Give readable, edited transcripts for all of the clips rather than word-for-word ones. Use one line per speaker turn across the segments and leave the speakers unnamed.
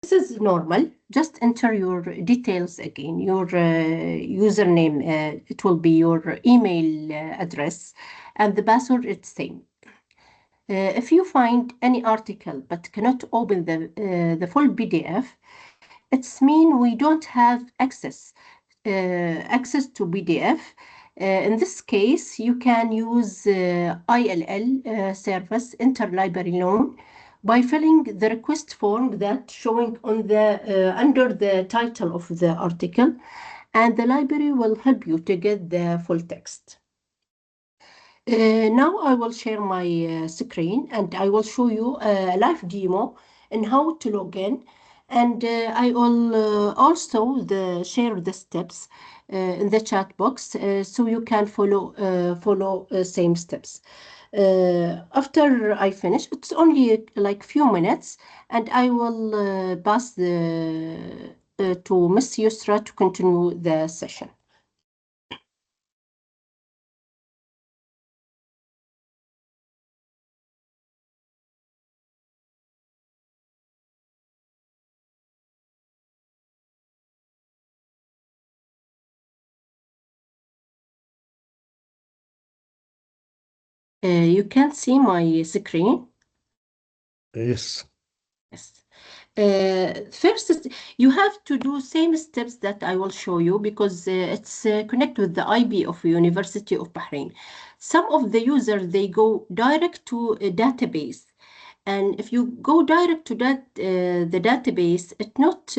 This is normal. Just enter your details again, your username, it will be your email address, and the password it's same. If you find any article but cannot open the full PDF, it's mean we don't have access to PDF. In this case, you can use ILL service, interlibrary loan, by filling the request form that showing on the under the title of the article, and the library will help you to get the full text. Now I will share my screen and I will show you a live demo and how to log in, and I will also share the steps in the chat box so you can follow same steps. After I finish, it's only like few minutes, and I will pass to Miss Yusra to continue the session. You can see my screen.
Yes.
Yes. First, you have to do same steps that I will show you, because it's connect with the IB of University of Bahrain. Some of the users, they go direct to a database. And if you go direct to that the database, it's not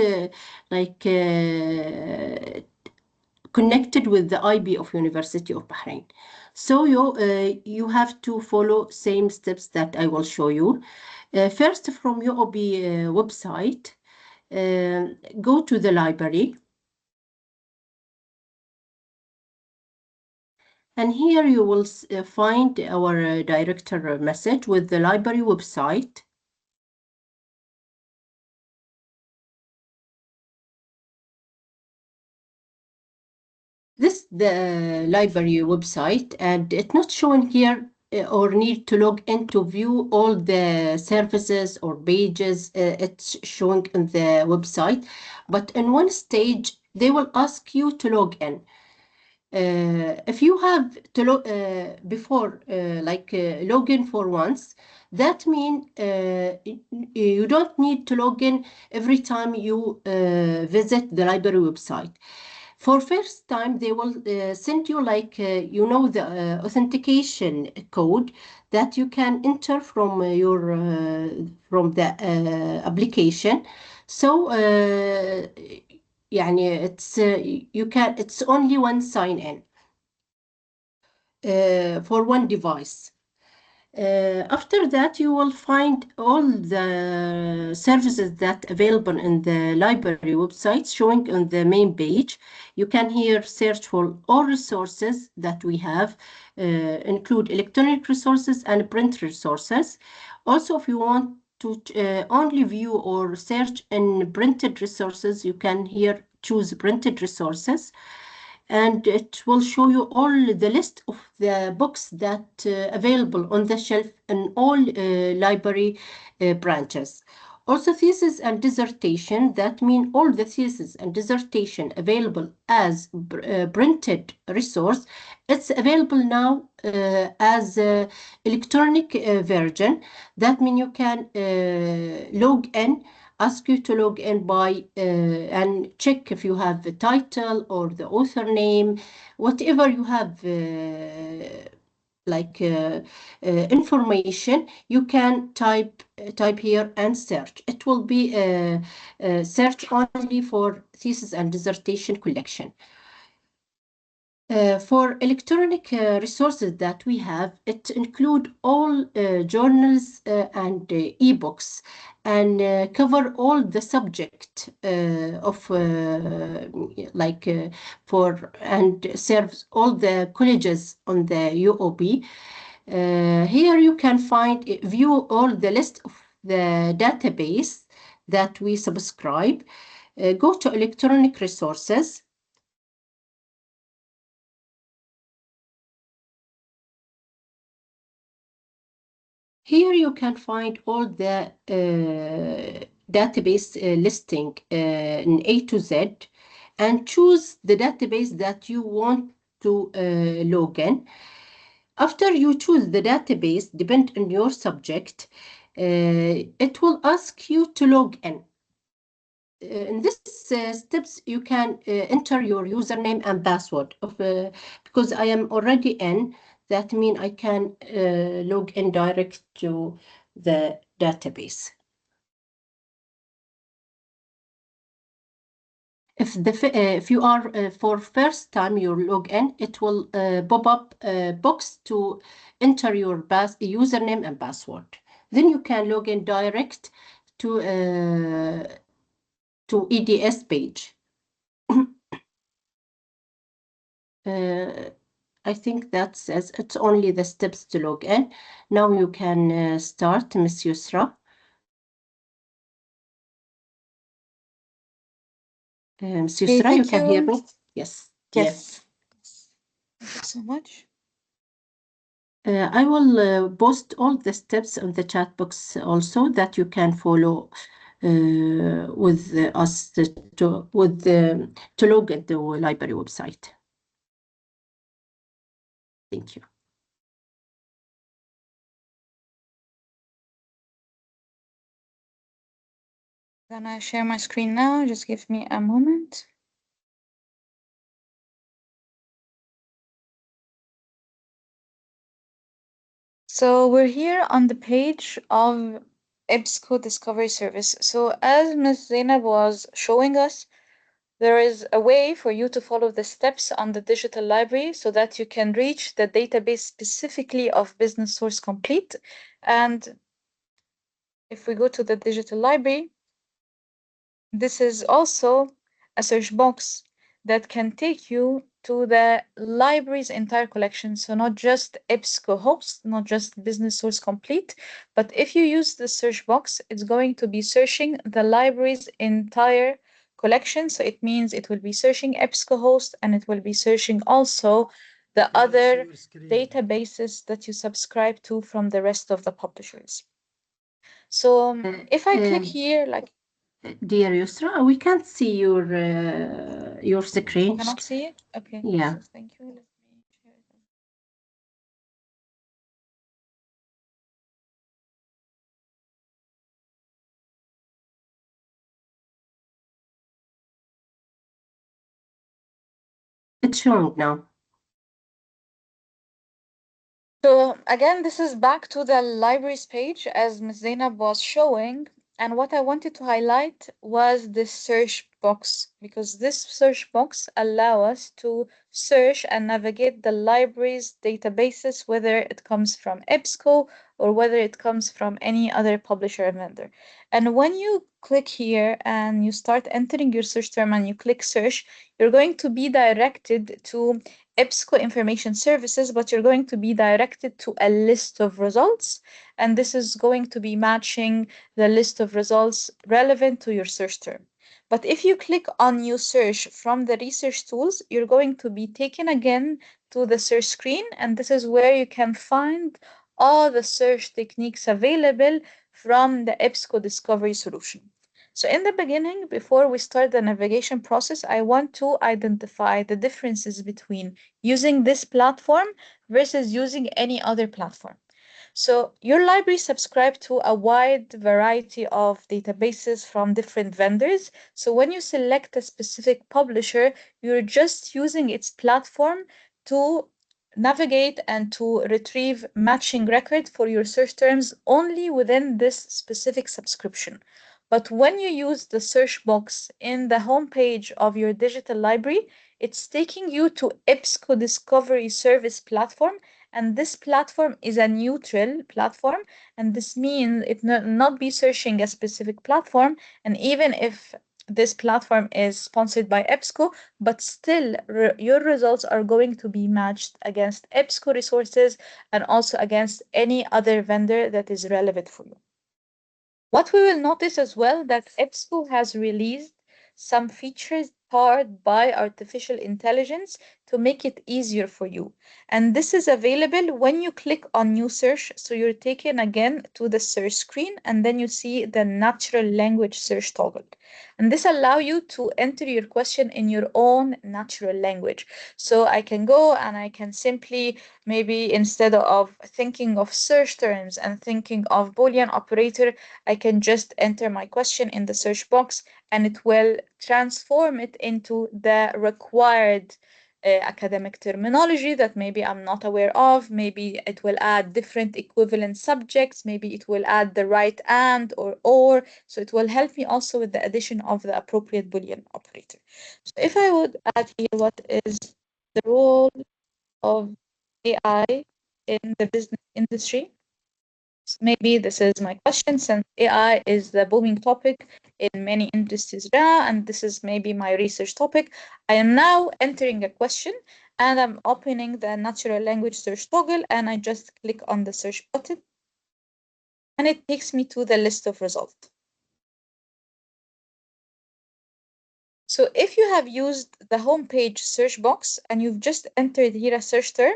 connected with the IB of University of Bahrain. So you have to follow same steps that I will show you. First, from UOB website, go to the library. And here you will find our director message with the library website. This the library website, and it's not showing here or need to log in to view all the services or pages. It's showing on the website, but in one stage they will ask you to log in. If you have to before log in for once, that means you don't need to log in every time you visit the library website. For first time, they will send you the authentication code that you can enter from from the application. So it's only one sign in for one device. After that, you will find all the services that available in the library website showing on the main page. You can here search for all resources that we have, include electronic resources and print resources. Also, if you want to only view or search in printed resources, you can here choose printed resources, and it will show you all the list of the books that available on the shelf in all library branches. Also, thesis and dissertation, that mean all the thesis and dissertation available as printed resource, it's available now as electronic version. That mean you can log in, ask you to log in by and check if you have the title or the author name, whatever you have information, you can type here and search. It will be search only for thesis and dissertation collection. For electronic resources that we have, it include all journals and ebooks, and cover all the subject for and serves all the colleges on the UOB. Here you can view all the list of the database that we subscribe. Go to electronic resources. Here you can find all the database listing in A to Z and choose the database that you want to log in. After you choose the database, depend on your subject, it will ask you to log in. In this steps, you can enter your username and password. Because I am already in, that means I can log in direct to the database. If you are for first time you log in, it will pop up a box to enter your username and password. Then you can log in direct to EDS page. I think it's only the steps to log in. Now you can start, Ms. Yusra. Ms. Yusra, you can hear me? Yes.
Yes. Thank you so much.
I will post all the steps on the chat box also that you can follow with us to log at the library website. Thank you.
Gonna share my screen now. Just give me a moment. So we're here on the page of EBSCO Discovery Service. So as Ms. Zainab was showing us, there is a way for you to follow the steps on the digital library so that you can reach the database specifically of Business Source Complete. And if we go to the digital library, this is also a search box that can take you to the library's entire collection. So not just EBSCO host, not just Business Source Complete, but if you use the search box, it's going to be searching the library's entire collection. So it means it will be searching EBSCO host and it will be searching also the other databases that you subscribe to from the rest of the publishers. So if I click here, like,
dear Yusra, we can't see your screen.
cannot see it? Okay.
Yeah.
So thank you. Let me share it.
It's showing now.
So again, this is back to the libraries page as Ms. Zainab was showing. And what I wanted to highlight was this search box, because this search box allow us to search and navigate the library's databases, whether it comes from EBSCO or whether it comes from any other publisher or vendor. And when you click here and you start entering your search term and you click search, you're going to be directed to EBSCO information services, but you're going to be directed to a list of results. And this is going to be matching the list of results relevant to your search term. But if you click on new search from the research tools, you're going to be taken again to the search screen. And this is where you can find all the search techniques available from the EBSCO discovery solution. So in the beginning, before we start the navigation process, I want to identify the differences between using this platform versus using any other platform. So your library subscribes to a wide variety of databases from different vendors. So when you select a specific publisher, you're just using its platform to navigate and to retrieve matching record for your search terms only within this specific subscription. But when you use the search box in the homepage of your digital library, it's taking you to EBSCO Discovery Service platform, and this platform is a neutral platform, and this means it not be searching a specific platform. And even if this platform is sponsored by EBSCO, but still your results are going to be matched against EBSCO resources and also against any other vendor that is relevant for you. What we will notice as well that EBSCO has released some features powered by artificial intelligence to make it easier for you. And this is available when you click on new search. So you're taken again to the search screen, and then you see the natural language search toggle. And this allows you to enter your question in your own natural language. So I can go and I can simply, maybe instead of thinking of search terms and thinking of Boolean operator, I can just enter my question in the search box, and it will transform it into the required academic terminology that maybe I'm not aware of. Maybe it will add different equivalent subjects. Maybe it will add the right and or. So it will help me also with the addition of the appropriate Boolean operator. So if I would add here, what is the role of AI in the business industry? So maybe this is my question, since AI is the booming topic in many industries now, and this is maybe my research topic. I am now entering a question, and I'm opening the natural language search toggle, and I just click on the search button, and it takes me to the list of results. So if you have used the homepage search box and you've just entered here a search term,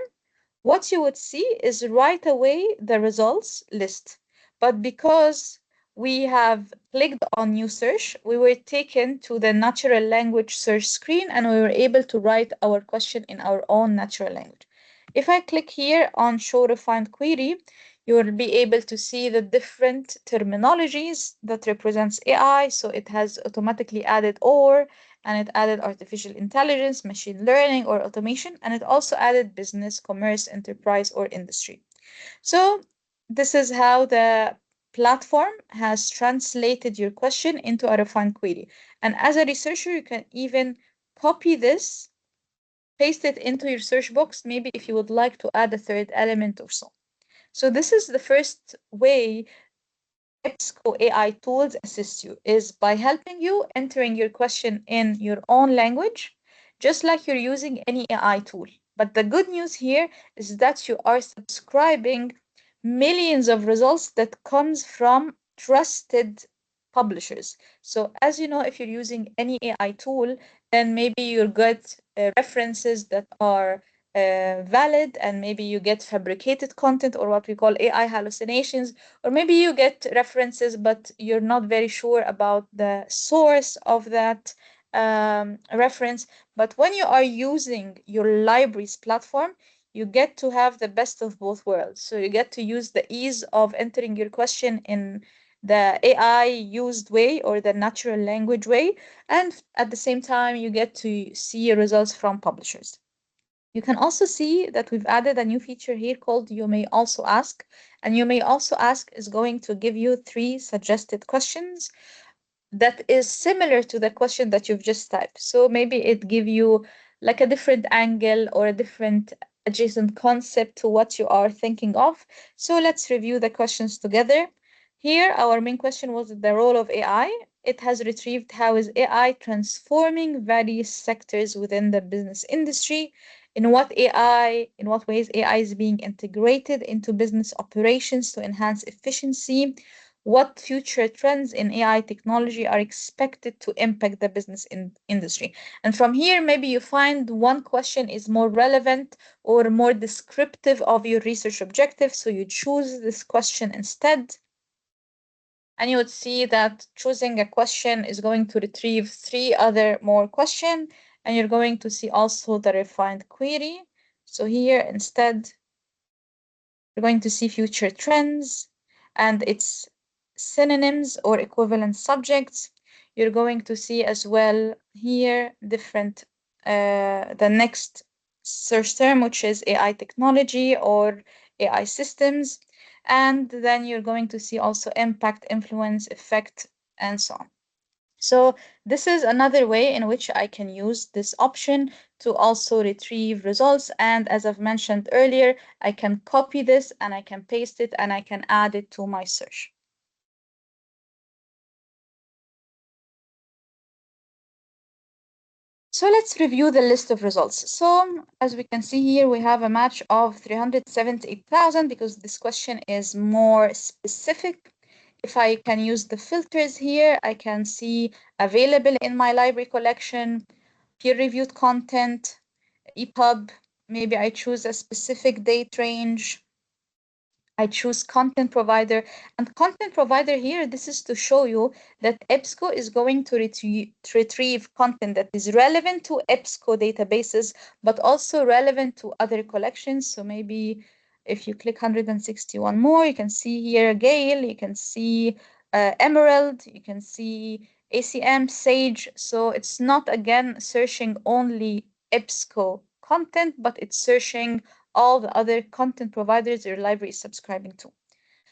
what you would see is right away the results list. But because we have clicked on new search, we were taken to the natural language search screen, and we were able to write our question in our own natural language. If I click here on show refined query, you will be able to see the different terminologies that represents AI. So it has automatically added or, and it added artificial intelligence, machine learning, or automation, and it also added business, commerce, enterprise, or industry. So this is how the platform has translated your question into a refined query. And as a researcher, you can even copy this, paste it into your search box, maybe if you would like to add a third element or so. So this is the first way EBSCO AI tools assist you, is by helping you entering your question in your own language, just like you're using any AI tool. But the good news here is that you are subscribing millions of results that comes from trusted publishers. So as you know, if you're using any AI tool, then maybe you get references that are valid, and maybe you get fabricated content, or what we call AI hallucinations, or maybe you get references but you're not very sure about the source of that reference. But when you are using your library's platform, you get to have the best of both worlds. So you get to use the ease of entering your question in the AI used way, or the natural language way, and at the same time you get to see results from publishers. You can also see that we've added a new feature here called You May Also Ask. And You May Also Ask is going to give you 3 suggested questions that is similar to the question that you've just typed. So maybe it give you like a different angle or a different adjacent concept to what you are thinking of. So let's review the questions together. Here, our main question was the role of AI. It has retrieved how is AI transforming various sectors within the business industry, in what ways AI is being integrated into business operations to enhance efficiency, what future trends in AI technology are expected to impact the business industry. And from here, maybe you find one question is more relevant or more descriptive of your research objective, so you choose this question instead. And you would see that choosing a question is going to retrieve 3 other more questions, and you're going to see also the refined query. So here instead, you're going to see future trends and its synonyms or equivalent subjects. You're going to see as well here different, the next search term, which is AI technology or AI systems. And then you're going to see also impact, influence, effect, and so on. So this is another way in which I can use this option to also retrieve results. And as I've mentioned earlier, I can copy this and I can paste it and I can add it to my search. So let's review the list of results. So as we can see here, we have a match of 378,000 because this question is more specific. If I can use the filters here, I can see available in my library collection, peer-reviewed content, EPUB, maybe I choose a specific date range. I choose content provider, and content provider here, this is to show you that EBSCO is going to retrieve content that is relevant to EBSCO databases, but also relevant to other collections. So maybe if you click 161 more, you can see here Gale, you can see Emerald, you can see ACM, Sage. So it's not, again, searching only EBSCO content, but it's searching all the other content providers your library is subscribing to.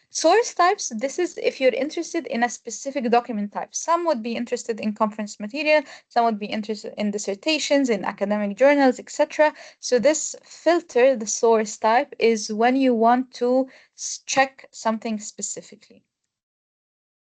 Source types, this is if you're interested in a specific document type. Some would be interested in conference material, some would be interested in dissertations, in academic journals, etc. So this filter, the source type, is when you want to check something specifically.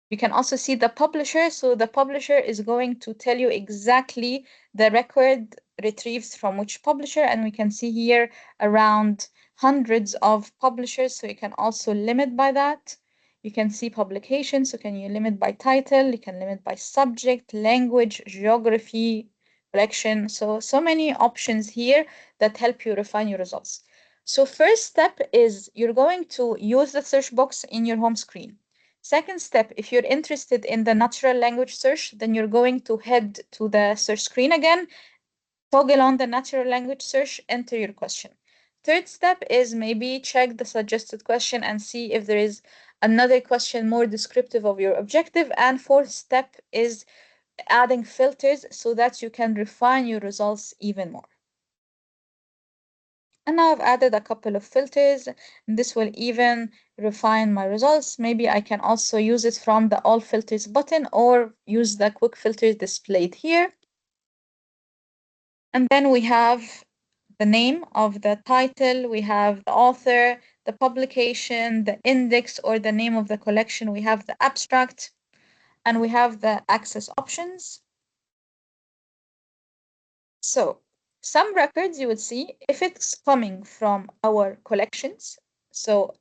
You can also see the publisher. So the publisher is going to tell you exactly the record retrieved from which publisher. And we can see here around hundreds of publishers. So you can also limit by that. You can see publications. So can you limit by title? You can limit by subject, language, geography, collection. So many options here that help you refine your results. So first step is you're going to use the search box in your home screen. Second step, if you're interested in the natural language search, then you're going to head to the search screen again, toggle on the natural language search, enter your question. Third step is maybe check the suggested question and see if there is another question more descriptive of your objective. And fourth step is adding filters so that you can refine your results even more. And now I've added a couple of filters, and this will even refine my results. Maybe I can also use it from the all filters button or use the quick filters displayed here. And then we have the name of the title, we have the author, the publication, the index or the name of the collection, we have the abstract, and we have the access options. So some records you would see, if it's coming from our collections, so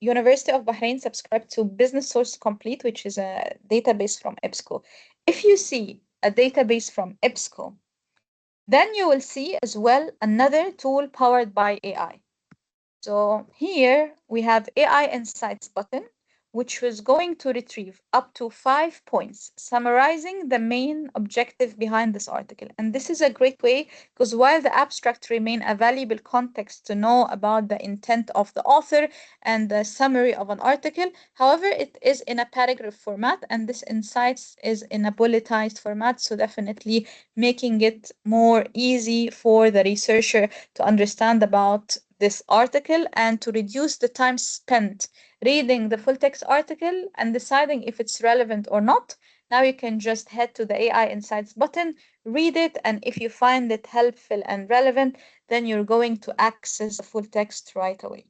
University of Bahrain subscribed to Business Source Complete, which is a database from EBSCO. If you see a database from EBSCO, then you will see as well another tool powered by AI. So here we have AI Insights button, which was going to retrieve up to 5 points, summarizing the main objective behind this article. And this is a great way because while the abstract remain a valuable context to know about the intent of the author and the summary of an article, however, it is in a paragraph format and this insights is in a bulletized format. So definitely making it more easy for the researcher to understand about this article and to reduce the time spent reading the full text article and deciding if it's relevant or not. Now you can just head to the AI Insights button, read it, and if you find it helpful and relevant, then you're going to access the full text right away.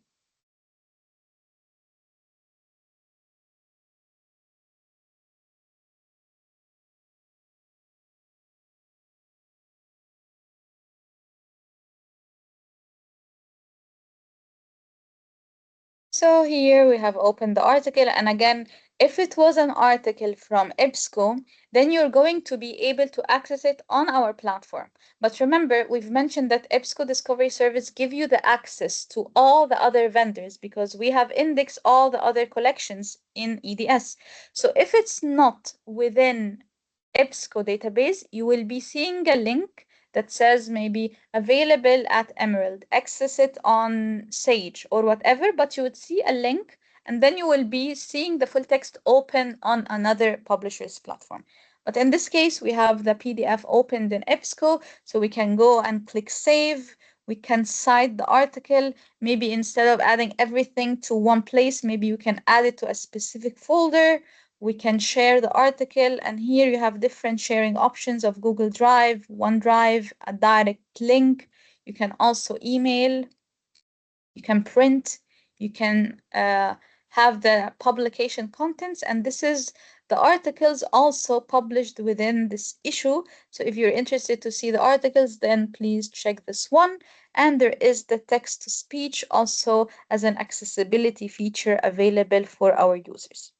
So here we have opened the article, and again, if it was an article from EBSCO, then you're going to be able to access it on our platform. But remember, we've mentioned that EBSCO Discovery Service give you the access to all the other vendors because we have indexed all the other collections in EDS. So if it's not within EBSCO database, you will be seeing a link that says maybe available at Emerald, access it on Sage or whatever, but you would see a link and then you will be seeing the full text open on another publisher's platform. But in this case, we have the PDF opened in EBSCO, so we can go and click save. We can cite the article. Maybe instead of adding everything to one place, maybe you can add it to a specific folder. We can share the article, and here you have different sharing options of Google Drive, OneDrive, a direct link. You can also email, you can print, you can have the publication contents, and this is the articles also published within this issue. So if you're interested to see the articles, then please check this one. And there is the text to speech also as an accessibility feature available for our users.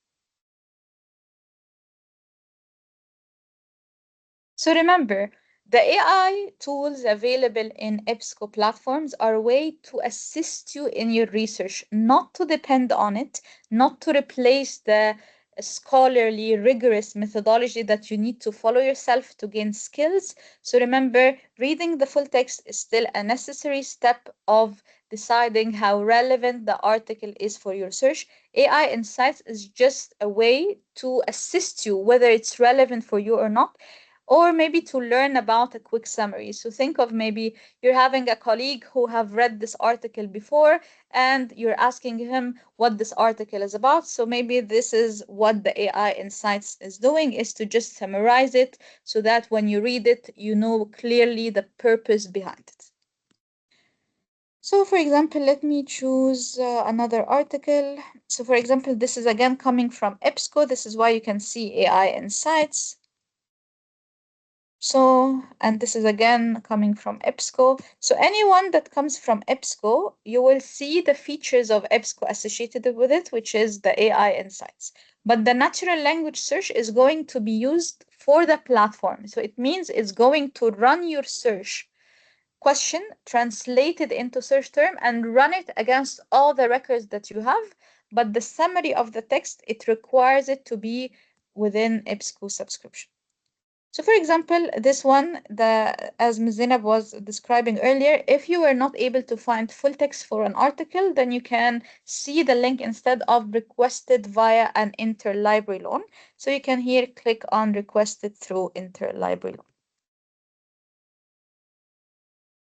So remember, The AI tools available in EBSCO platforms are a way to assist you in your research, not to depend on it, not to replace the scholarly, rigorous methodology that you need to follow yourself to gain skills. So remember, reading the full text is still a necessary step of deciding how relevant the article is for your search. AI Insights is just a way to assist you, whether it's relevant for you or not, or maybe to learn about a quick summary. So think of maybe you're having a colleague who have read this article before and you're asking him what this article is about. So maybe this is what the AI Insights is doing, is to just summarize it so that when you read it, you know clearly the purpose behind it. So for example, let me choose another article. So for example, this is again coming from EBSCO. This is why you can see AI Insights. So, and this is again coming from EBSCO. So anyone that comes from EBSCO, you will see the features of EBSCO associated with it, which is the AI Insights. But the natural language search is going to be used for the platform. So it means it's going to run your search question, translate it into search term, and run it against all the records that you have. But the summary of the text, it requires it to be within EBSCO subscription. So for example, this one, as Ms. Zainab was describing earlier, if you were not able to find full text for an article, then you can see the link instead of requested via an interlibrary loan. So you can here click on requested through interlibrary loan.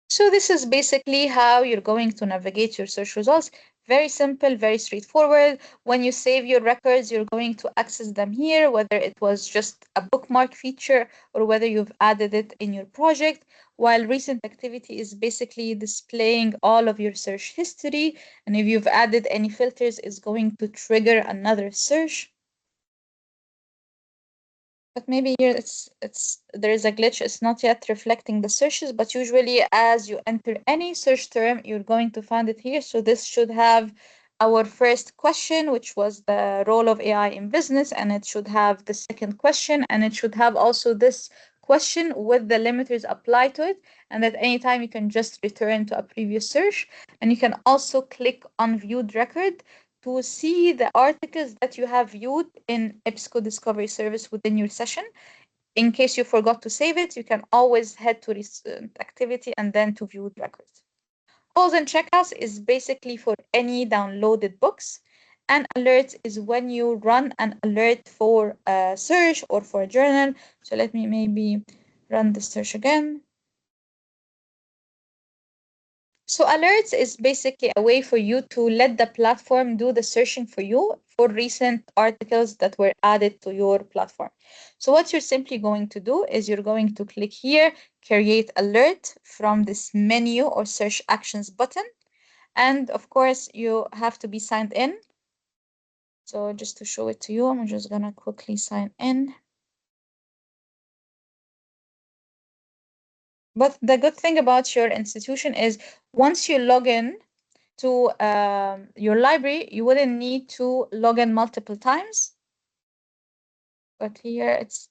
So this is basically how you're going to navigate your search results. Very simple, very straightforward. When you save your records, you're going to access them here, whether it was just a bookmark feature or whether you've added it in your project, while recent activity is basically displaying all of your search history. And if you've added any filters, it's going to trigger another search. But maybe here there is a glitch. It's not yet reflecting the searches, but usually as you enter any search term, you're going to find it here. So this should have our first question, which was the role of AI in business, and it should have the second question, and it should have also this question with the limiters applied to it. And at any time you can just return to a previous search, and you can also click on viewed record to see the articles that you have viewed in EBSCO Discovery Service within your session. In case you forgot to save it, you can always head to recent activity and then to viewed records. Calls and checkouts is basically for any downloaded books, and alerts is when you run an alert for a search or for a journal. So let me maybe run the search again. So alerts is basically a way for you to let the platform do the searching for you for recent articles that were added to your platform. So what you're simply going to do is you're going to click here, create alert from this menu or search actions button. And of course, you have to be signed in. So just to show it to you, I'm just gonna quickly sign in. But the good thing about your institution is once you log in to your library, you wouldn't need to log in multiple times. But here it's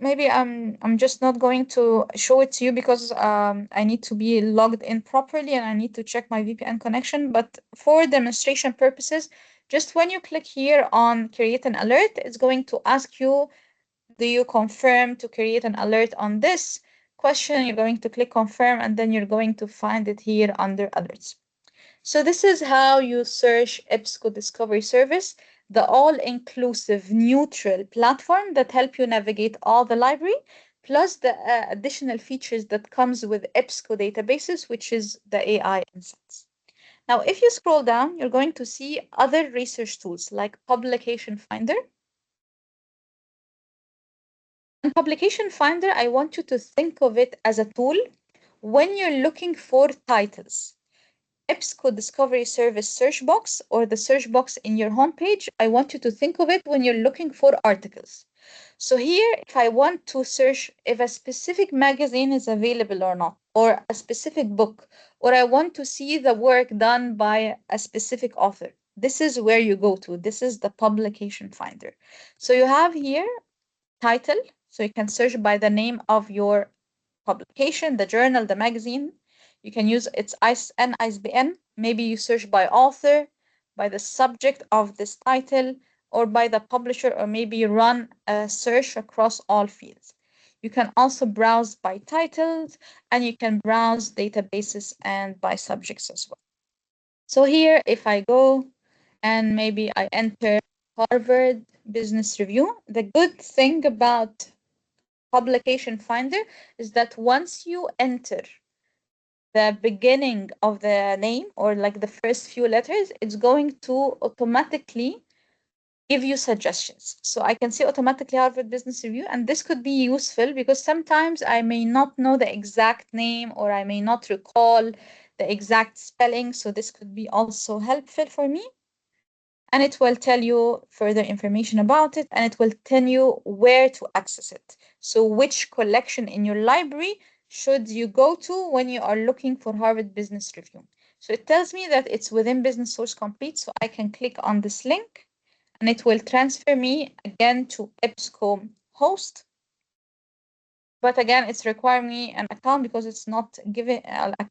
maybe I'm just not going to show it to you because I need to be logged in properly and I need to check my VPN connection. But for demonstration purposes, just when you click here on create an alert, it's going to ask you, do you confirm to create an alert on this question? You're going to click confirm and then you're going to find it here under alerts. So this is how you search EBSCO Discovery Service, the all-inclusive neutral platform that help you navigate all the library, plus the additional features that comes with EBSCO databases, which is the AI Insights. Now, if you scroll down, you're going to see other research tools like Publication Finder. And Publication Finder, I want you to think of it as a tool when you're looking for titles. EBSCO Discovery Service search box or the search box in your homepage, I want you to think of it when you're looking for articles. So here, if I want to search if a specific magazine is available or not, or a specific book, or I want to see the work done by a specific author, this is where you go to. This is the Publication Finder. So you have here title, So you can search by the name of your publication, the journal, the magazine. You can use its ISN, ISBN. Maybe you search by author, by the subject of this title, or by the publisher, or maybe run a search across all fields. You can also browse by titles, and you can browse databases and by subjects as well. So here, if I go and maybe I enter Harvard Business Review, the good thing about Publication Finder is that once you enter the beginning of the name or like the first few letters, it's going to automatically give you suggestions. So I can see automatically Harvard Business Review, and this could be useful because sometimes I may not know the exact name or I may not recall the exact spelling. So this could be also helpful for me. And it will tell you further information about it, and it will tell you where to access it. So which collection in your library should you go to when you are looking for Harvard Business Review. So it tells me that it's within Business Source Complete, so I can click on this link and it will transfer me again to EBSCO host. But again, it's requiring me an account because it's not given,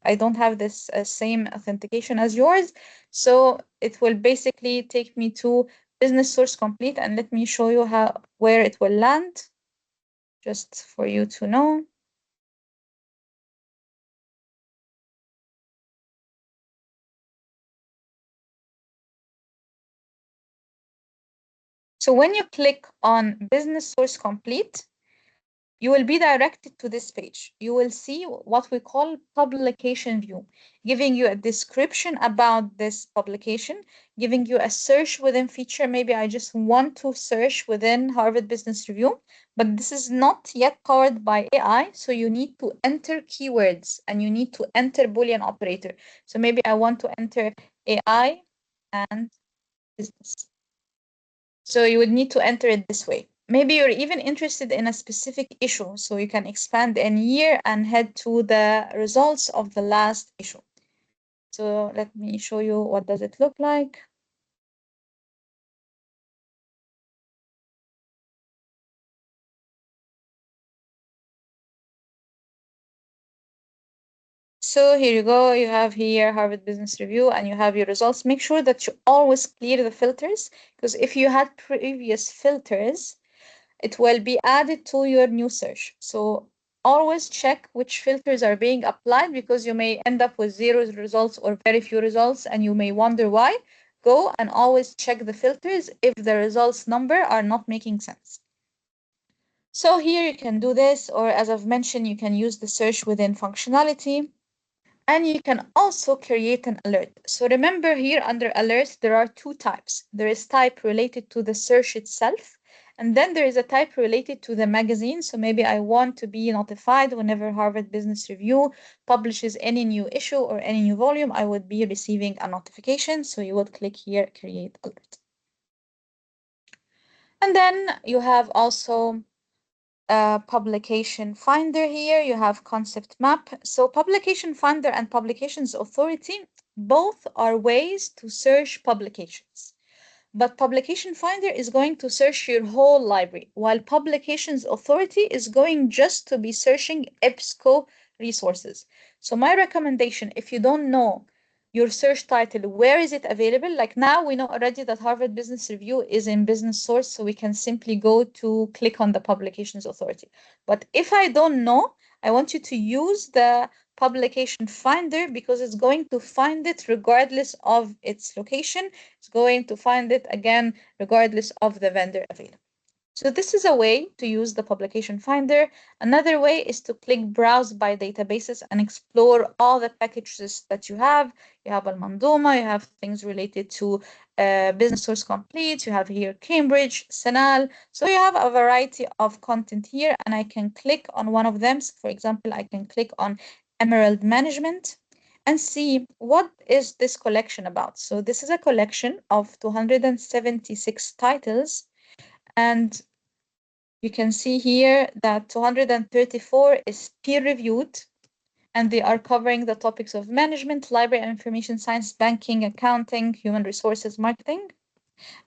I don't have this same authentication as yours. So it will basically take me to Business Source Complete, and let me show you where it will land, just for you to know. So when you click on Business Source Complete, you will be directed to this page. You will see what we call publication view, giving you a description about this publication, giving you a search within feature. Maybe I just want to search within Harvard Business Review, but this is not yet powered by AI. So you need to enter keywords and you need to enter Boolean operator. So maybe I want to enter AI and business. So you would need to enter it this way. Maybe you're even interested in a specific issue, so you can expand in year and head to the results of the last issue. So let me show you what does it look like. So here you go, you have here Harvard Business Review and you have your results. Make sure that you always clear the filters, because if you had previous filters, it will be added to your new search. So always check which filters are being applied, because you may end up with 0 results or very few results and you may wonder why. Go and always check the filters if the results number are not making sense. So here you can do this, or as I've mentioned, you can use the search within functionality. And you can also create an alert. So remember here under alerts, there are two types. There is type related to the search itself, and then there is a type related to the magazine. So maybe I want to be notified whenever Harvard Business Review publishes any new issue or any new volume, I would be receiving a notification. So you would click here, create alert. And then you have also publication finder here, you have concept map. So publication finder and publications authority both are ways to search publications, but publication finder is going to search your whole library, while publications authority is going just to be searching EBSCO resources. So my recommendation, if you don't know your search title, where is it available? Like now we know already that Harvard Business Review is in Business Source, so we can simply go to click on the Publications Authority. But if I don't know, I want you to use the Publication Finder, because it's going to find it regardless of its location. It's going to find it again regardless of the vendor available. So this is a way to use the publication finder. Another way is to click browse by databases and explore all the packages that you have. You have Al-Manduma, you have things related to Business Source Complete, you have here Cambridge, Senal. So you have a variety of content here, and I can click on one of them. So for example, I can click on Emerald Management and see what is this collection about. So this is a collection of 276 titles. And you can see here that 234 is peer-reviewed, and they are covering the topics of management, library and information science, banking, accounting, human resources, marketing.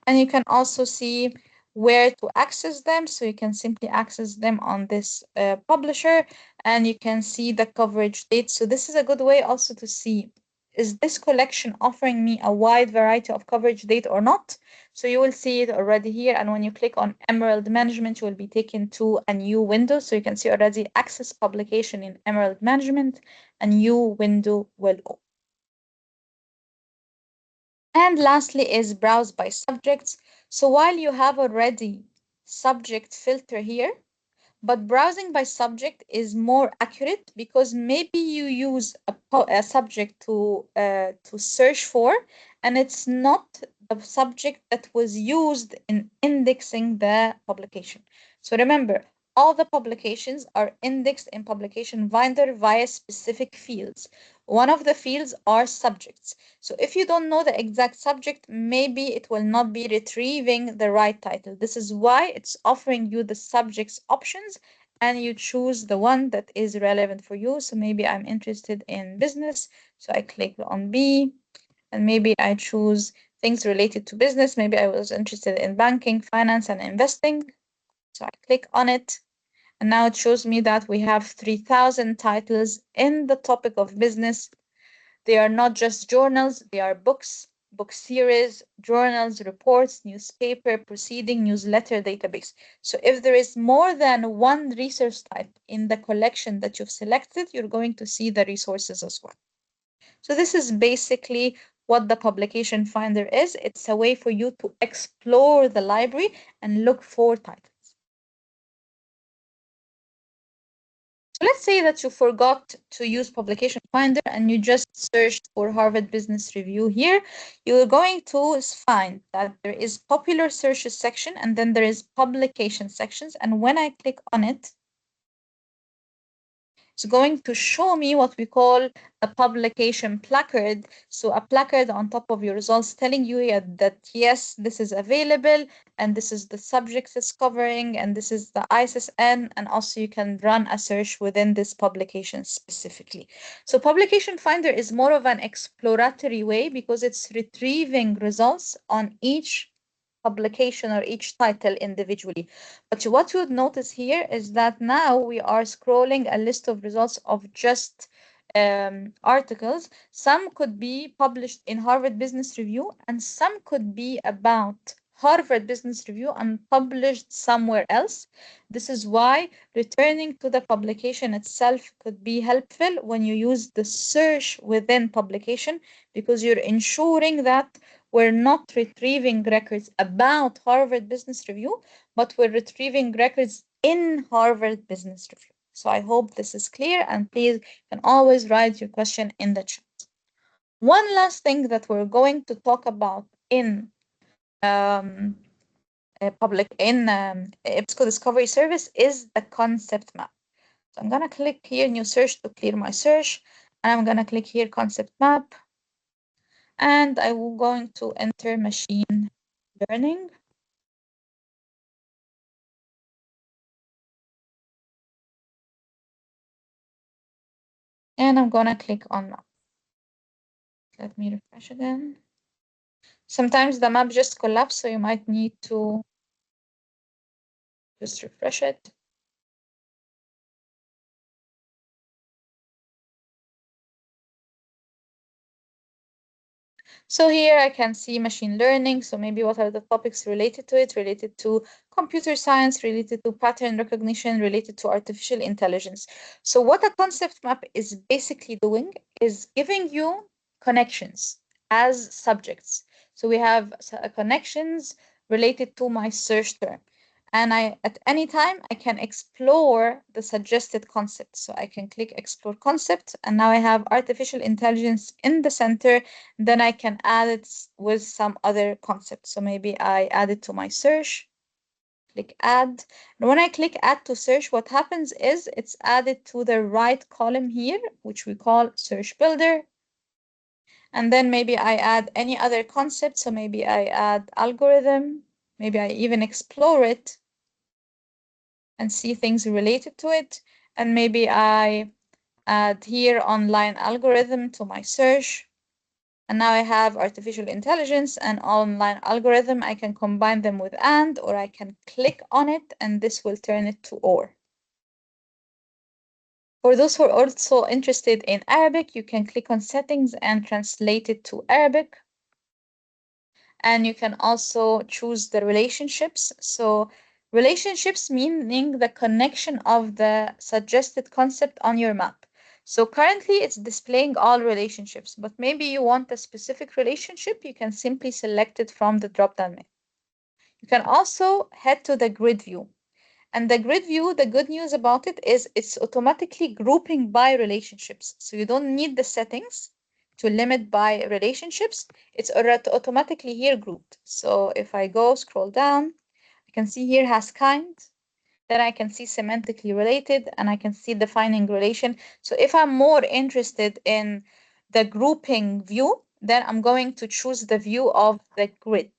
And you can also see where to access them. So you can simply access them on this publisher, and you can see the coverage date. So this is a good way also to see, is this collection offering me a wide variety of coverage date or not? So you will see it already here. And when you click on Emerald Management, you will be taken to a new window. So you can see already access publication in Emerald Management, a new window will open. And lastly is browse by subjects. So while you have already subject filter here, but browsing by subject is more accurate because maybe you use a subject to search for, and it's not the subject that was used in indexing the publication. So remember, all the publications are indexed in Publication Finder via specific fields. One of the fields are subjects. So if you don't know the exact subject, maybe it will not be retrieving the right title. This is why it's offering you the subjects options, and you choose the one that is relevant for you. So maybe I'm interested in business, so I click on B, and maybe I choose things related to business. Maybe I was interested in banking, finance, and investing. So I click on it, and now it shows me that we have 3,000 titles in the topic of business. They are not just journals, they are books, book series, journals, reports, newspaper, proceeding, newsletter, database. So if there is more than one resource type in the collection that you've selected, you're going to see the resources as well. So this is basically what the publication finder is. It's a way for you to explore the library and look for titles. So let's say that you forgot to use Publication Finder and you just searched for Harvard Business Review here. You're going to find that there is popular searches section, and then there is publication sections. And when I click on it, it's going to show me what we call a publication placard. So a placard on top of your results telling you that yes, this is available, and this is the subjects it's covering, and this is the ISSN, and also you can run a search within this publication specifically. So Publication Finder is more of an exploratory way because it's retrieving results on each publication or each title individually. But what you would notice here is that now we are scrolling a list of results of just articles. Some could be published in Harvard Business Review, and some could be about Harvard Business Review and published somewhere else. This is why returning to the publication itself could be helpful when you use the search within publication, because you're ensuring that we're not retrieving records about Harvard Business Review, but we're retrieving records in Harvard Business Review. So I hope this is clear, and please, you can always write your question in the chat. One last thing that we're going to talk about in EBSCO Discovery Service is the concept map. So I'm gonna click here, new search, to clear my search, and I'm gonna click here, concept map, and I'm going to enter machine learning. And I'm gonna click on map. Let me refresh again. Sometimes the map just collapsed, so you might need to just refresh it. So here I can see machine learning. So maybe what are the topics related to it? Related to computer science, related to pattern recognition, related to artificial intelligence. So what a concept map is basically doing is giving you connections as subjects. So we have connections related to my search term. And at any time, I can explore the suggested concept. So I can click explore concept, and now I have artificial intelligence in the center. Then I can add it with some other concept. So maybe I add it to my search, click add. And when I click add to search, what happens is it's added to the right column here, which we call search builder. And then maybe I add any other concept. So maybe I add algorithm, maybe I even explore it and see things related to it. And maybe I add here online algorithm to my search. And now I have artificial intelligence and online algorithm. I can combine them with and, or I can click on it and this will turn it to or. For those who are also interested in Arabic, you can click on settings and translate it to Arabic. And you can also choose the relationships. So relationships meaning the connection of the suggested concept on your map. So currently it's displaying all relationships, but maybe you want a specific relationship, you can simply select it from the drop-down menu. You can also head to the grid view. And the grid view, the good news about it is it's automatically grouping by relationships. So you don't need the settings to limit by relationships. It's already automatically here grouped. So if I go scroll down, I can see here has kind, then I can see semantically related, and I can see defining relation. So if I'm more interested in the grouping view, then I'm going to choose the view of the grid.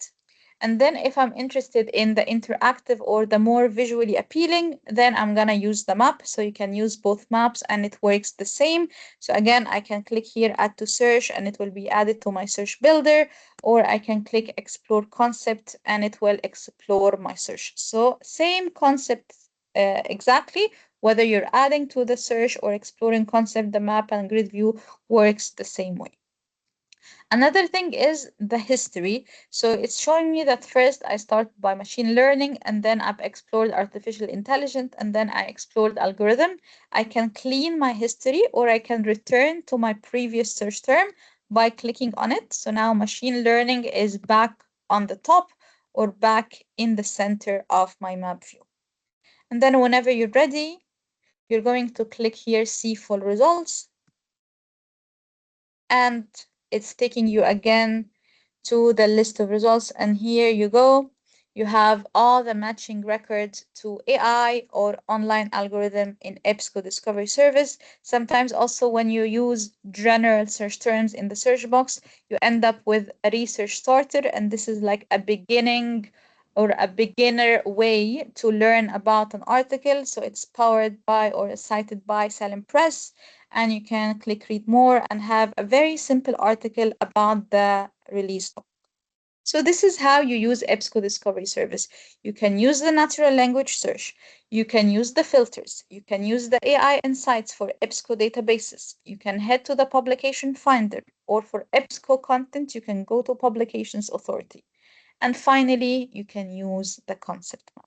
And then if I'm interested in the interactive or the more visually appealing, then I'm gonna use the map. So you can use both maps and it works the same. So again, I can click here add to search and it will be added to my search builder, or I can click explore concept and it will explore my search. So same concept exactly, whether you're adding to the search or exploring concept, the map and grid view works the same way. Another thing is the history. So it's showing me that first I start by machine learning and then I've explored artificial intelligence and then I explored algorithm. I can clean my history or I can return to my previous search term by clicking on it. So now machine learning is back on the top or back in the center of my map view. And then whenever you're ready, you're going to click here, see full results. And it's taking you again to the list of results. And here you go. You have all the matching records to AI or online algorithm in EBSCO Discovery Service. Sometimes also when you use general search terms in the search box, you end up with a research starter. And this is like a beginning or a beginner way to learn about an article. So it's powered by or cited by Salim Press. And you can click read more and have a very simple article about the release. So this is how you use EBSCO Discovery Service. You can use the natural language search. You can use the filters. You can use the AI insights for EBSCO databases. You can head to the publication finder, or for EBSCO content, you can go to Publications Authority. And finally, you can use the concept map.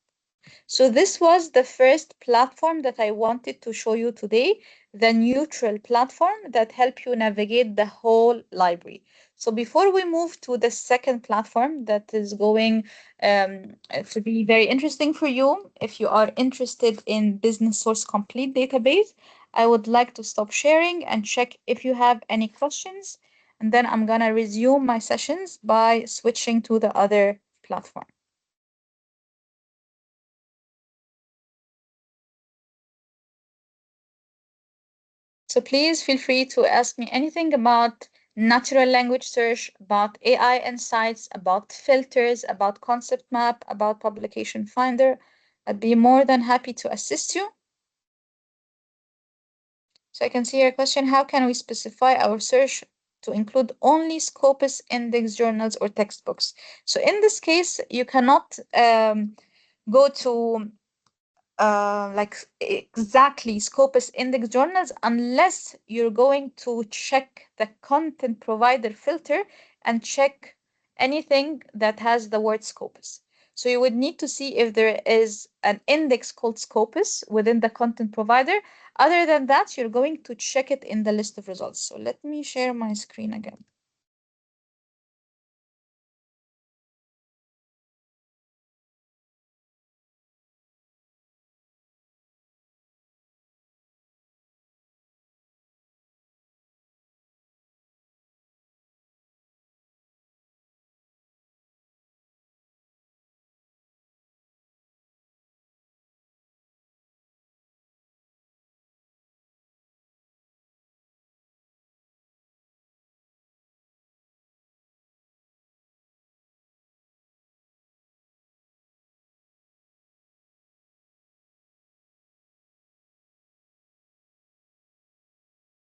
So this was the first platform that I wanted to show you today, the neutral platform that help you navigate the whole library. So before we move to the second platform that is going to be very interesting for you, if you are interested in Business Source Complete database, I would like to stop sharing and check if you have any questions. And then I'm gonna resume my sessions by switching to the other platform. So please feel free to ask me anything about natural language search, about AI insights, about filters, about concept map, about publication finder. I'd be more than happy to assist you. So I can see your question, how can we specify our search to include only Scopus index journals or textbooks? So in this case, you cannot go to like exactly Scopus index journals unless you're going to check the content provider filter and check anything that has the word Scopus. So you would need to see if there is an index called Scopus within the content provider. Other than that, you're going to check it in the list of results. So let me share my screen again.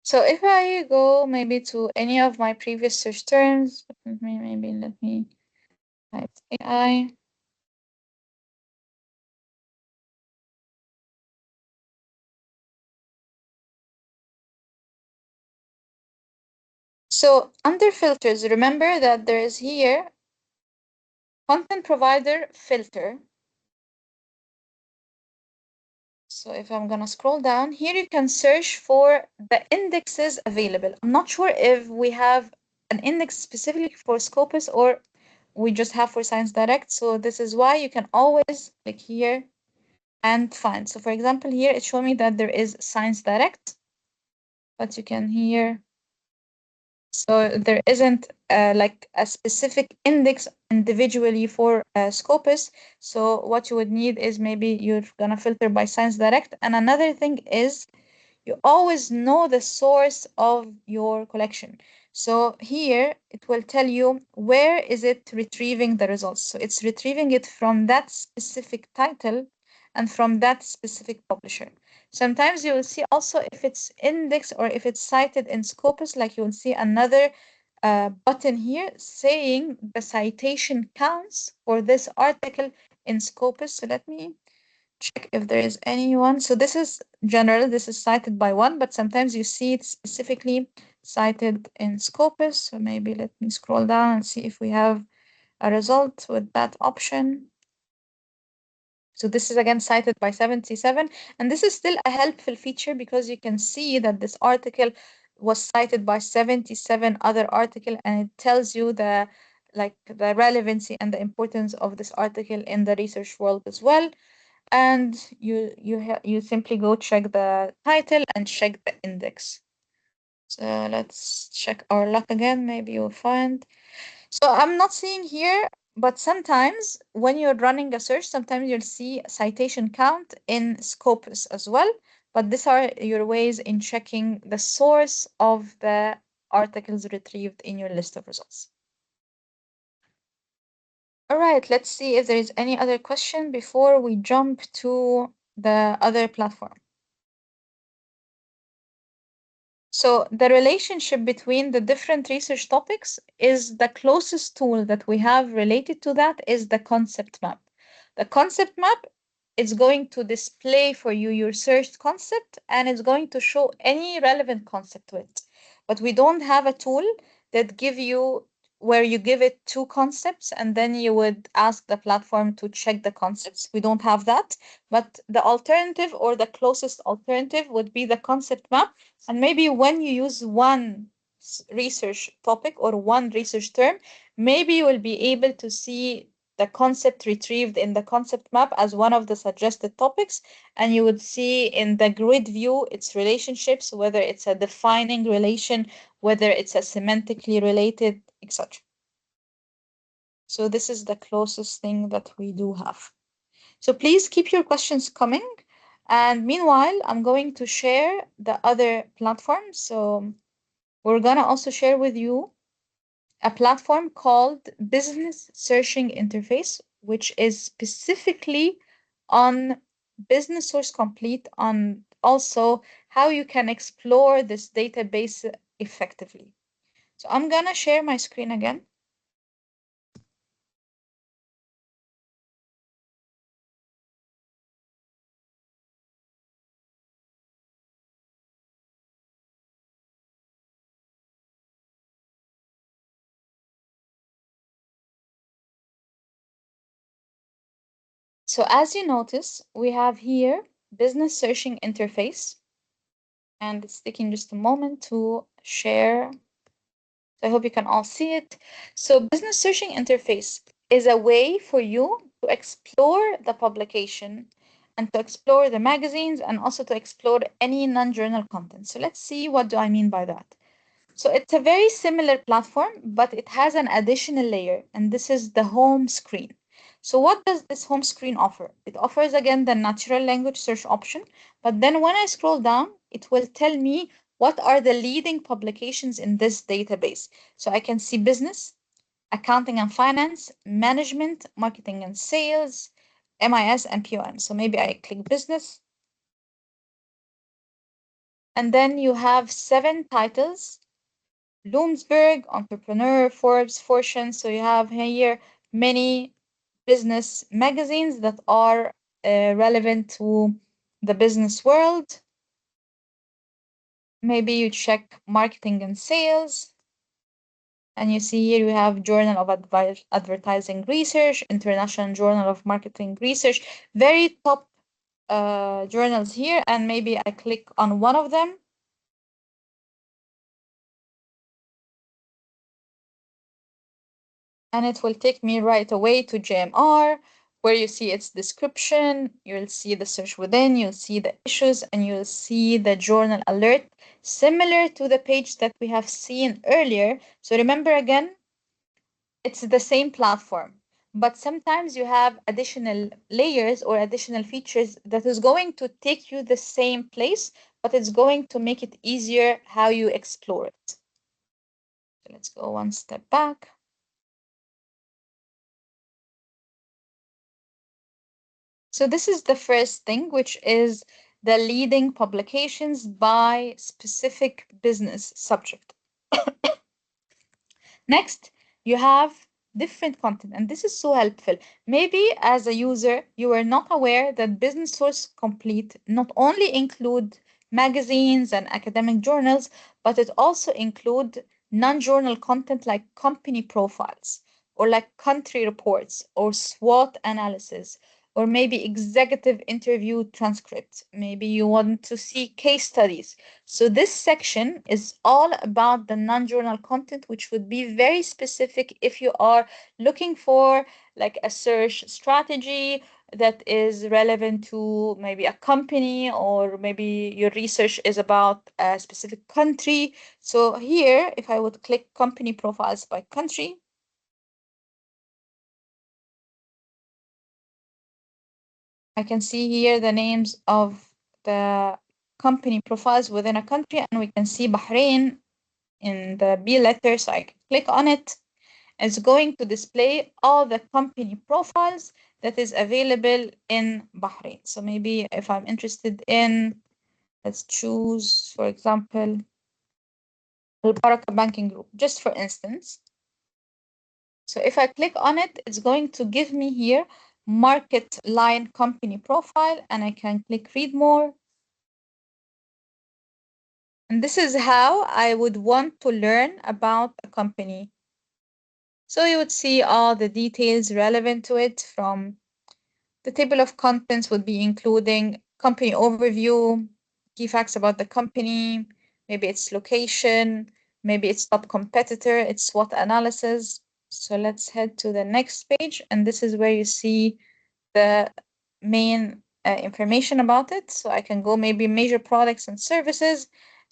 So if I go maybe to any of my previous search terms, maybe let me type AI. So under filters, remember that there is here content provider filter. So if I'm gonna scroll down, here you can search for the indexes available. I'm not sure if we have an index specifically for Scopus or we just have for Science Direct. So this is why you can always click here and find. So for example, here it showed me that there is Science Direct, but you can here. So there isn't like a specific index individually for Scopus. So what you would need is maybe you're gonna filter by Science Direct. And another thing is you always know the source of your collection. So here it will tell you where is it retrieving the results. So it's retrieving it from that specific title and from that specific publisher. Sometimes you will see also if it's indexed or if it's cited in Scopus, like you will see another button here saying the citation counts for this article in Scopus. So let me check if there is anyone. So this is general, this is cited by one, but sometimes you see it specifically cited in Scopus. So maybe let me scroll down and see if we have a result with that option. So this is again cited by 77, and this is still a helpful feature because you can see that this article was cited by 77 other article, and it tells you the relevancy and the importance of this article in the research world as well. And you simply go check the title and check the index. So let's check our luck again. Maybe you'll find. So I'm not seeing here, but sometimes when you're running a search, sometimes you'll see citation count in Scopus as well. But these are your ways in checking the source of the articles retrieved in your list of results. All right, let's see if there is any other question before we jump to the other platform. So the relationship between the different research topics is the closest tool that we have related to that is the concept map. The concept map is going to display for you your searched concept and it's going to show any relevant concept to it. But we don't have a tool that give you where you give it two concepts and then you would ask the platform to check the concepts. We don't have that, but the alternative or the closest alternative would be the concept map. And maybe when you use one research topic or one research term, maybe you will be able to see the concept retrieved in the concept map as one of the suggested topics, and you would see in the grid view its relationships, whether it's a defining relation, whether it's a semantically related, etc. So this is the closest thing that we do have. So please keep your questions coming. And meanwhile, I'm going to share the other platform. So we're gonna also share with you a platform called Business Searching Interface, which is specifically on Business Source Complete, on also how you can explore this database effectively. So I'm gonna share my screen again. So as you notice, we have here Business Searching Interface, and it's taking just a moment to share. So I hope you can all see it. So Business Searching Interface is a way for you to explore the publication and to explore the magazines and also to explore any non-journal content. So let's see, what do I mean by that? So it's a very similar platform, but it has an additional layer, and this is the home screen. So what does this home screen offer? It offers again the natural language search option, but then when I scroll down, it will tell me what are the leading publications in this database. So I can see business, accounting and finance, management, marketing and sales, MIS and POM. So maybe I click business. And then you have 7 titles: Bloomsburg, Entrepreneur, Forbes, Fortune. So you have here many business magazines that are relevant to the business world. Maybe you check marketing and sales. And you see here you have Journal of Advertising Research, International Journal of Marketing Research, very top journals here. And maybe I click on one of them. And it will take me right away to JMR, where you see its description, you'll see the search within, you'll see the issues, and you'll see the journal alert, similar to the page that we have seen earlier. So remember again, it's the same platform, but sometimes you have additional layers or additional features that is going to take you the same place, but it's going to make it easier how you explore it. So let's go one step back. So this is the first thing, which is the leading publications by specific business subject. Next, you have different content, and this is so helpful. Maybe as a user, you are not aware that Business Source Complete not only include magazines and academic journals, but it also include non-journal content like company profiles, or like country reports, or SWOT analysis, or maybe executive interview transcripts. Maybe you want to see case studies. So this section is all about the non-journal content, which would be very specific if you are looking for like a search strategy that is relevant to maybe a company, or maybe your research is about a specific country. So here, if I would click company profiles by country, I can see here the names of the company profiles within a country, and we can see Bahrain in the B letter. So I can click on it. It's going to display all the company profiles that is available in Bahrain. So maybe if I'm interested in, let's choose, for example, Al Baraka Banking Group, just for instance. So if I click on it, it's going to give me here market line company profile, and I can click read more. And this is how I would want to learn about a company. So you would see all the details relevant to it. From the table of contents would be including company overview, key facts about the company, maybe its location, maybe its top competitor, its SWOT analysis. So let's head to the next page, and this is where you see the main information about it. So I can go maybe major products and services,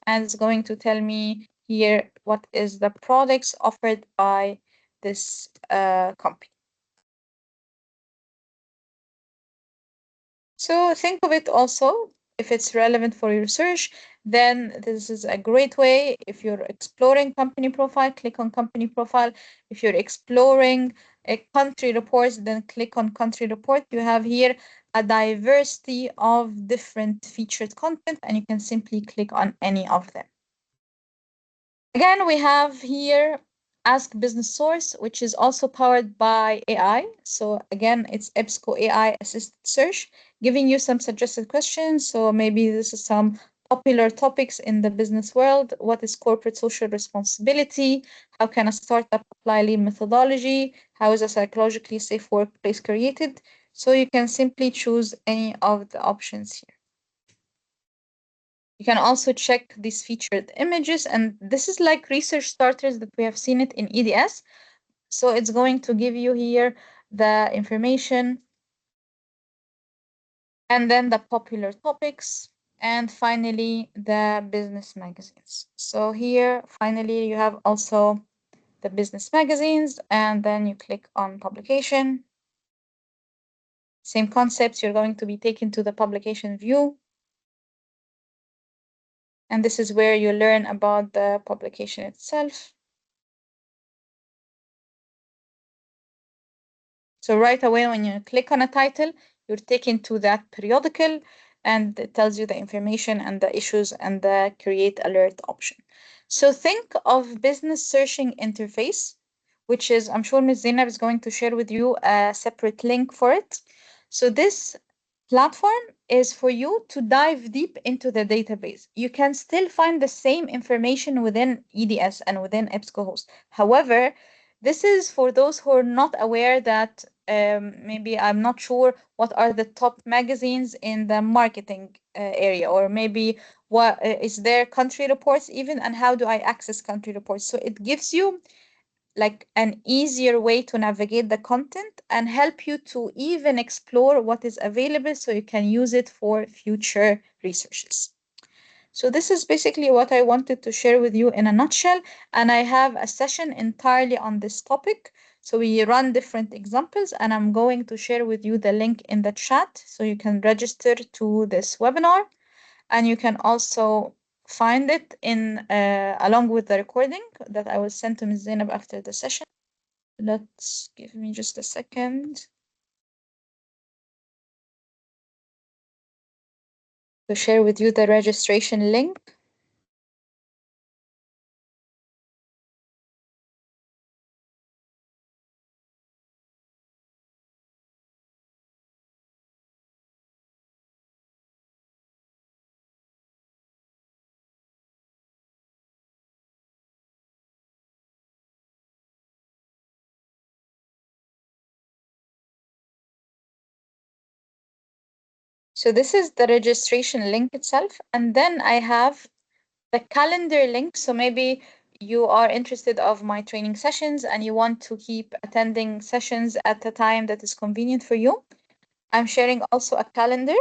and it's going to tell me here what is the products offered by this company. So think of it also, if it's relevant for your research, then this is a great way. If you're exploring company profile, click on company profile. If you're exploring a country reports, then click on country report. You have here a diversity of different featured content, and you can simply click on any of them. Again, we have here Ask Business Source, which is also powered by AI. So again, it's EBSCO AI assisted search, giving you some suggested questions. So maybe this is some popular topics in the business world. What is corporate social responsibility? How can a startup apply lean methodology? How is a psychologically safe workplace created? So you can simply choose any of the options here. You can also check these featured images, and this is like research starters that we have seen it in EDS. So it's going to give you here the information, and then the popular topics, and finally the business magazines. So here, finally, you have also the business magazines, and then you click on publication. Same concepts, you're going to be taken to the publication view. And this is where you learn about the publication itself. So right away, when you click on a title, you're taken to that periodical. and it tells you the information and the issues and the create alert option. So think of business searching interface, which is, I'm sure Ms. Zainab is going to share with you a separate link for it. So this platform is for you to dive deep into the database. You can still find the same information within EDS and within EBSCO host. However, this is for those who are not aware that maybe I'm not sure what are the top magazines in the marketing area, or maybe what is there country reports even, and how do I access country reports. So it gives you like an easier way to navigate the content and help you to even explore what is available so you can use it for future researches. So this is basically what I wanted to share with you in a nutshell, and I have a session entirely on this topic. So we run different examples, and I'm going to share with you the link in the chat so you can register to this webinar, and you can also find it in along with the recording that I will send to Ms. Zainab after the session. Let's give me just a second to share with you the registration link. So this is the registration link itself, and then I have the calendar link. So maybe you are interested of my training sessions and you want to keep attending sessions at a time that is convenient for you. I'm sharing also a calendar,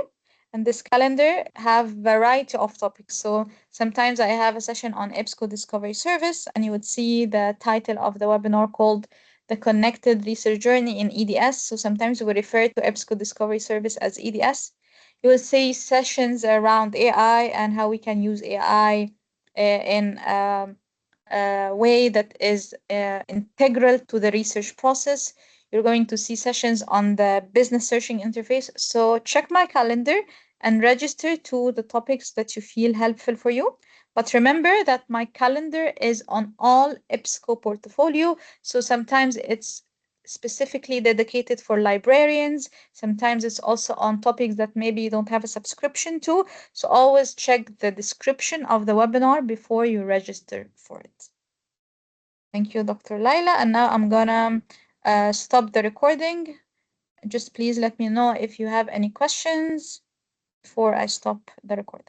and this calendar have variety of topics. So sometimes I have a session on EBSCO Discovery Service, and you would see the title of the webinar called The Connected Research Journey in EDS. So sometimes we refer to EBSCO Discovery Service as EDS. You will see sessions around AI and how we can use AI in a way that is integral to the research process. You're going to see sessions on the business searching interface. So check my calendar and register to the topics that you feel helpful for you. But remember that my calendar is on all EBSCO portfolio. So sometimes it's specifically dedicated for librarians. Sometimes it's also on topics that maybe you don't have a subscription to. So always check the description of the webinar before you register for it. Thank you, Dr. Laila. And now I'm gonna stop the recording. Just please let me know if you have any questions before I stop the recording.